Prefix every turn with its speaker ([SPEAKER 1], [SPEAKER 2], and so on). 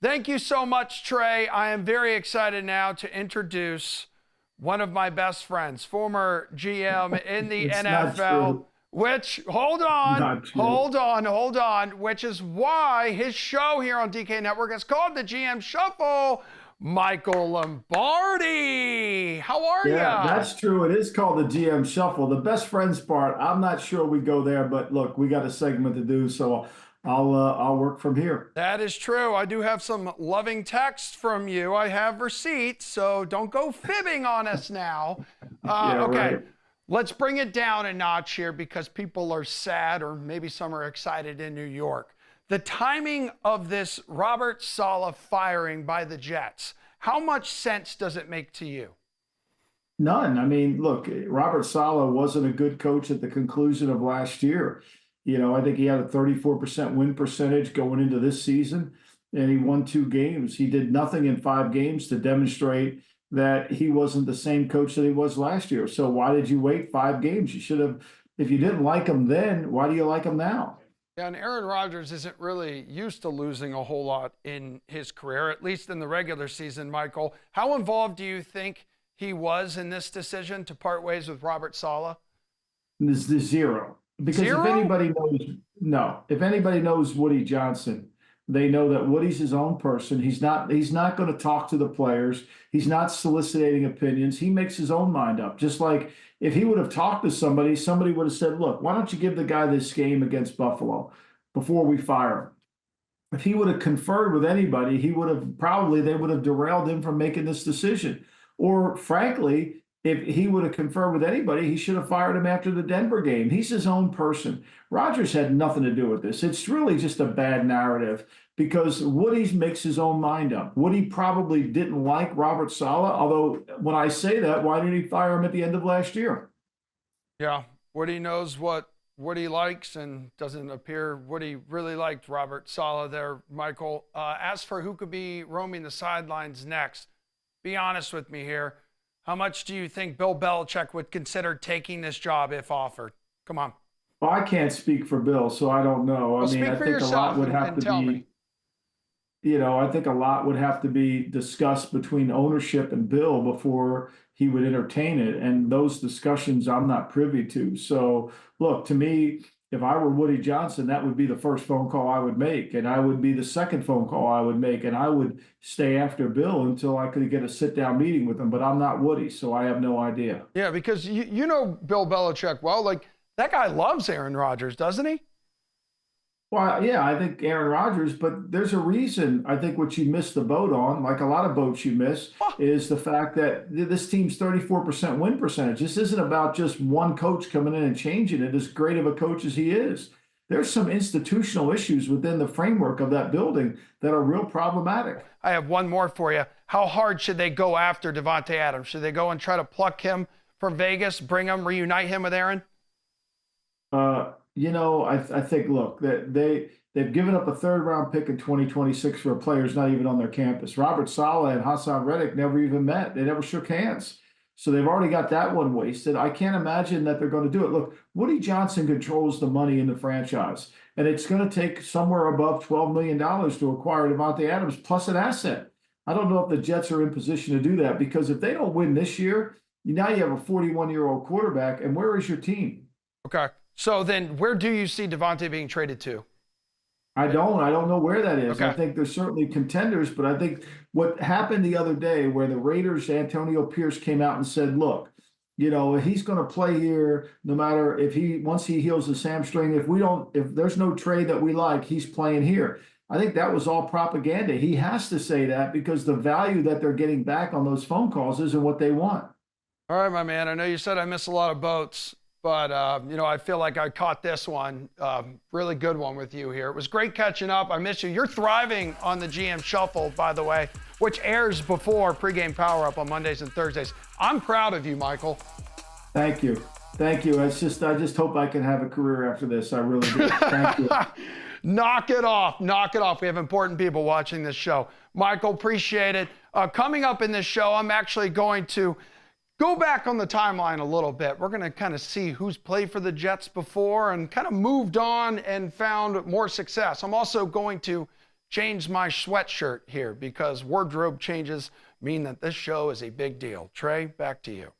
[SPEAKER 1] Thank you so much, Trey. I am very excited now to introduce one of my best friends, former GM in the
[SPEAKER 2] It's not
[SPEAKER 1] NFL,
[SPEAKER 2] true.
[SPEAKER 1] which, hold on,
[SPEAKER 2] Not true.
[SPEAKER 1] hold on, hold on, which is why his show here on DK Network is called the GM Shuffle. Michael Lombardi, how are
[SPEAKER 2] Yeah,
[SPEAKER 1] ya?
[SPEAKER 2] that's true. It is called the GM Shuffle. The best friends part, I'm not sure we go there, but look, we got a segment to do, so I'll work from here.
[SPEAKER 1] That is true. I do have some loving texts from you. I have receipts, so don't go fibbing on us now.
[SPEAKER 2] Yeah,
[SPEAKER 1] Okay,
[SPEAKER 2] right.
[SPEAKER 1] let's bring it down a notch here because people are sad or maybe some are excited in New York. The timing of this Robert Saleh firing by the Jets, how much sense does it make to you?
[SPEAKER 2] None. I mean, look, Robert Saleh wasn't a good coach at the conclusion of last year. I think he had a 34% win percentage going into this season, and he won 2 games. He did nothing in 5 games to demonstrate that he wasn't the same coach that he was last year. So why did you wait 5 games? You should have, if you didn't like him then, why do you like him now?
[SPEAKER 1] Yeah, and Aaron Rodgers isn't really used to losing a whole lot in his career, at least in the regular season, Michael. How involved do you think he was in this decision to part ways with Robert Saleh?
[SPEAKER 2] Is the zero. Because if
[SPEAKER 1] Zero?
[SPEAKER 2] anybody knows, no, if anybody knows Woody Johnson, they know that Woody's his own person. He's not going to talk to the players. He's not soliciting opinions. He makes his own mind up. Just like if he would have talked to somebody, somebody would have said, look, why don't you give the guy this game against Buffalo before we fire him? If he would have conferred with anybody, they would have derailed him from making this decision. Or frankly, if he would have conferred with anybody, he should have fired him after the Denver game. He's his own person. Rodgers had nothing to do with this. It's really just a bad narrative because Woody makes his own mind up. Woody probably didn't like Robert Saleh, although when I say that, why did he fire him at the end of last year?
[SPEAKER 1] Yeah. Woody knows what Woody likes and doesn't appear Woody really liked Robert Saleh there, Michael. As for who could be roaming the sidelines next, be honest with me here. How much do you think Bill Belichick would consider taking this job if offered? Come on.
[SPEAKER 2] Well, I can't speak for Bill, so I don't know. I
[SPEAKER 1] Well,
[SPEAKER 2] mean,
[SPEAKER 1] speak
[SPEAKER 2] I
[SPEAKER 1] for
[SPEAKER 2] think a lot
[SPEAKER 1] yourself
[SPEAKER 2] would have
[SPEAKER 1] and
[SPEAKER 2] to
[SPEAKER 1] tell me.
[SPEAKER 2] be I think a lot would have to be discussed between ownership and Bill before he would entertain it. And those discussions I'm not privy to. So, look, to me, if I were Woody Johnson, that would be the first phone call I would make. And I would be the second phone call I would make. And I would stay after Bill until I could get a sit down meeting with him. But I'm not Woody, so I have no idea.
[SPEAKER 1] Yeah, because you know Bill Belichick well. Like, that guy loves Aaron Rodgers, doesn't he?
[SPEAKER 2] Well, yeah, I think Aaron Rodgers, but there's a reason. I think what you missed the boat on, like a lot of boats you miss,
[SPEAKER 1] Oh,
[SPEAKER 2] is the fact that this team's 34% win percentage. This isn't about just one coach coming in and changing it, as great of a coach as he is. There's some institutional issues within the framework of that building that are real problematic.
[SPEAKER 1] I have one more for you. How hard should they go after Devonte Adams? Should they go and try to pluck him from Vegas, bring him, reunite him with Aaron?
[SPEAKER 2] I think look that they've given up a third round pick in 2026 for a player who's not even on their campus. Robert Saleh and Hassan Reddick never even met. They never shook hands. So they've already got that one wasted. I can't imagine that they're going to do it. Look, Woody Johnson controls the money in the franchise, and it's going to take somewhere above $12 million to acquire Davante Adams plus an asset. I don't know if the Jets are in position to do that because if they don't win this year, now you have a 41-year-old quarterback, and where is your team?
[SPEAKER 1] Okay. So then where do you see Devonte being traded to?
[SPEAKER 2] I don't know where that is. I
[SPEAKER 1] Okay.
[SPEAKER 2] think there's certainly contenders, but I think what happened the other day where the Raiders, Antonio Pierce came out and said, look, he's going to play here no matter once he heals his hamstring, if there's no trade that we like, he's playing here. I think that was all propaganda. He has to say that because the value that they're getting back on those phone calls isn't what they want.
[SPEAKER 1] All right, my man. I know you said I miss a lot of boats, but I feel like I caught this one. Really good one with you here. It was great catching up. I miss you. You're thriving on the GM Shuffle, by the way, which airs before pregame power up on Mondays and Thursdays. I'm proud of you, Michael.
[SPEAKER 2] Thank you. Thank you. I just hope I can have a career after this. I really do. Thank you.
[SPEAKER 1] Knock it off. Knock it off. We have important people watching this show. Michael, appreciate it. Coming up in this show, I'm actually going to go back on the timeline a little bit. We're going to kind of see who's played for the Jets before and kind of moved on and found more success. I'm also going to changed my sweatshirt here because wardrobe changes mean that this show is a big deal. Trey, back to you.